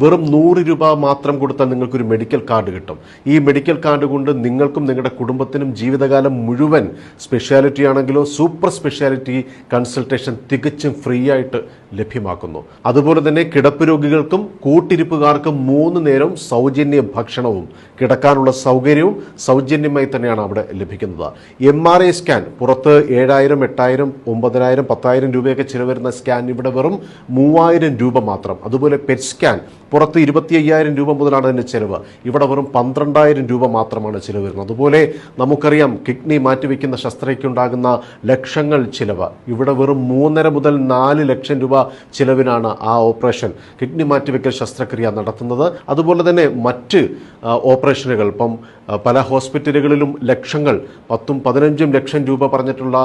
വെറും 100 രൂപ മാത്രം കൊടുത്താൽ നിങ്ങൾക്കൊരു മെഡിക്കൽ കാർഡ് കിട്ടും. ഈ മെഡിക്കൽ കാർഡ് കൊണ്ട് നിങ്ങൾക്കും നിങ്ങളുടെ കുടുംബത്തിനും ജീവിതകാലം മുഴുവൻ സ്പെഷ്യാലിറ്റി ആണെങ്കിലോ സൂപ്പർ സ്പെഷ്യാലിറ്റി കൺസൾട്ടേഷൻ തികച്ചും ഫ്രീ ആയിട്ട് ലഭ്യമാക്കുന്നു. അതുപോലെ തന്നെ കിടപ്പ് രോഗികൾക്കും കൂട്ടിരിപ്പുകാർക്കും 3 നേരം സൗജന്യ ഭക്ഷണവും കിടക്കാനുള്ള സൗകര്യവും സൗജന്യമായി തന്നെയാണ് അവിടെ ലഭിക്കുന്നത്. MRI സ്കാൻ പുറത്ത് 7000, 8000, 9000, 10,000 രൂപയൊക്കെ ചിലവ് വരുന്ന സ്കാൻ ഇവിടെ വെറും 3000 രൂപ മാത്രം. അതുപോലെ പെറ്റ് സ്കാൻ പുറത്ത് 25,000 രൂപ മുതലാണ് അതിൻ്റെ ചിലവ്. ഇവിടെ വെറും 12,000 രൂപ മാത്രമാണ് ചിലവ് വരുന്നത്. അതുപോലെ നമുക്കറിയാം കിഡ്നി മാറ്റിവെക്കുന്ന ശസ്ത്രക്രിയയ്ക്കുണ്ടാകുന്ന ലക്ഷങ്ങൾ ചിലവ്. ഇവിടെ വെറും 3.5 മുതൽ 4 ലക്ഷം രൂപ ചിലവിനാണ് ആ ഓപ്പറേഷൻ കിഡ്നി മാറ്റിവെക്കൽ ശസ്ത്രക്രിയ നടത്തുന്നത്. അതുപോലെ തന്നെ മറ്റ് ഓപ്പറേഷനുകൾ ഇപ്പം പല ഹോസ്പിറ്റലുകളിലും ലക്ഷങ്ങൾ 10ഉം 15ഉം ലക്ഷം രൂപ പറഞ്ഞിട്ടുള്ള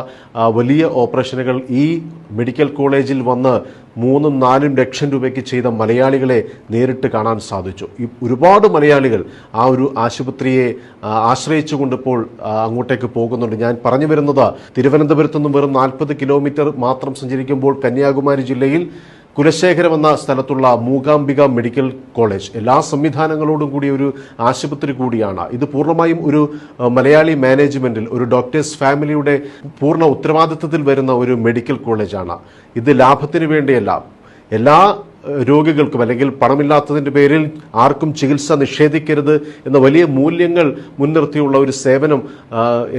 വലിയ ഓപ്പറേഷനുകൾ ഈ മെഡിക്കൽ കോളേജിൽ വന്ന് 3ഉം 4ഉം ലക്ഷം രൂപയ്ക്ക് ചെയ്ത മലയാളികളെ നേരിട്ട് കാണാൻ സാധിച്ചു. ഒരുപാട് മലയാളികൾ ആ ഒരു ആശുപത്രിയെ ആശ്രയിച്ചുകൊണ്ട് ഇപ്പോൾ അങ്ങോട്ടേക്ക് പോകുന്നുണ്ട്. ഞാൻ പറഞ്ഞു വരുന്നത് തിരുവനന്തപുരത്തു നിന്നും വെറും 40 കിലോമീറ്റർ മാത്രം സഞ്ചരിക്കുമ്പോൾ കന്യാകുമാരി ജില്ലയിൽ കുലശേഖരം എന്ന സ്ഥലത്തുള്ള മൂകാംബിക മെഡിക്കൽ കോളേജ് എല്ലാ സംവിധാനങ്ങളോടും കൂടിയ ഒരു ആശുപത്രി കൂടിയാണ്. ഇത് പൂർണ്ണമായും ഒരു മലയാളി മാനേജ്മെന്റിൽ ഒരു ഡോക്ടേഴ്സ് ഫാമിലിയുടെ പൂർണ്ണ ഉത്തരവാദിത്വത്തിൽ വരുന്ന ഒരു മെഡിക്കൽ കോളേജാണ്. ഇത് ലാഭത്തിന് വേണ്ടിയല്ല, എല്ലാ രോഗികൾക്കും അല്ലെങ്കിൽ പണമില്ലാത്തതിൻ്റെ പേരിൽ ആർക്കും ചികിത്സ നിഷേധിക്കരുത് എന്ന വലിയ മൂല്യങ്ങൾ മുൻനിർത്തിയുള്ള ഒരു സേവനം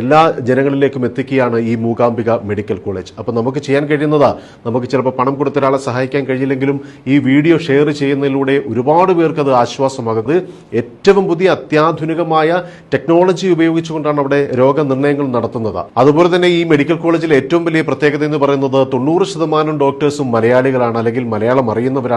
എല്ലാ ജനങ്ങളിലേക്കും എത്തിക്കുകയാണ് ഈ മൂകാംബിക മെഡിക്കൽ കോളേജ്. അപ്പോൾ നമുക്ക് ചെയ്യാൻ കഴിയുന്നത്, നമുക്ക് ചിലപ്പോൾ പണം കൊടുത്ത ഒരാളെ സഹായിക്കാൻ കഴിയില്ലെങ്കിലും ഈ വീഡിയോ ഷെയർ ചെയ്യുന്നതിലൂടെ ഒരുപാട് പേർക്ക് അത് ആശ്വാസമാകുന്നത്. ഏറ്റവും പുതിയ അത്യാധുനികമായ ടെക്നോളജി ഉപയോഗിച്ചുകൊണ്ടാണ് അവിടെ രോഗനിർണയങ്ങൾ നടത്തുന്നത്. അതുപോലെ തന്നെ ഈ മെഡിക്കൽ കോളേജിലെ ഏറ്റവും വലിയ പ്രത്യേകത എന്ന് പറയുന്നത് 90% ഡോക്ടേഴ്സും മലയാളികളാണ്, അല്ലെങ്കിൽ മലയാളം അറിയുന്നവരാണ്.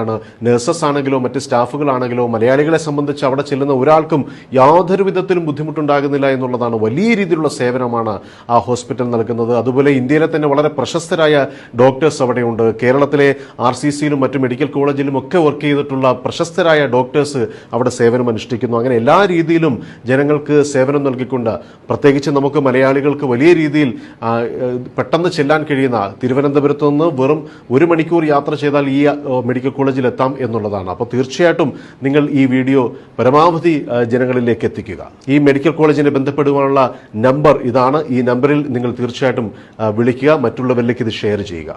നഴ്സസ് ആണെങ്കിലോ മറ്റ് സ്റ്റാഫുകളാണെങ്കിലോ മലയാളികളെ സംബന്ധിച്ച് അവിടെ ചെല്ലുന്ന ഒരാൾക്കും യാതൊരു വിധത്തിലും ബുദ്ധിമുട്ടുണ്ടാകുന്നില്ല എന്നുള്ളതാണ്. വലിയ രീതിയിലുള്ള സേവനമാണ് ആ ഹോസ്പിറ്റൽ നൽകുന്നത്. അതുപോലെ ഇന്ത്യയിലെ തന്നെ വളരെ പ്രശസ്തരായ ഡോക്ടേഴ്സ് അവിടെയുണ്ട്. കേരളത്തിലെ RCCയിലും മറ്റു മെഡിക്കൽ കോളേജിലും ഒക്കെ വർക്ക് ചെയ്തിട്ടുള്ള പ്രശസ്തരായ ഡോക്ടേഴ്സ് അവിടെ സേവനം അനുഷ്ഠിക്കുന്നു. അങ്ങനെ എല്ലാ രീതിയിലും ജനങ്ങൾക്ക് സേവനം നൽകിക്കൊണ്ട്, പ്രത്യേകിച്ച് നമുക്ക് മലയാളികൾക്ക് വലിയ രീതിയിൽ പെട്ടെന്ന് ചെല്ലാൻ കഴിയുന്ന തിരുവനന്തപുരത്ത് നിന്ന് വെറും 1 മണിക്കൂർ യാത്ര ചെയ്താൽ ഈ മെഡിക്കൽ കോളേജിൽ എത്താം എന്നുള്ളതാണ്. അപ്പോൾ തീർച്ചയായിട്ടും നിങ്ങൾ ഈ വീഡിയോ പരമാവധി ജനങ്ങളിലേക്ക് എത്തിക്കുക. ഈ മെഡിക്കൽ കോളേജിനെ ബന്ധപ്പെടുവാനുള്ള നമ്പർ ഇതാണ്. ഈ നമ്പറിൽ നിങ്ങൾ തീർച്ചയായിട്ടും വിളിക്കുക, മറ്റുള്ളവരിലേക്ക് ഇത് ഷെയർ ചെയ്യുക.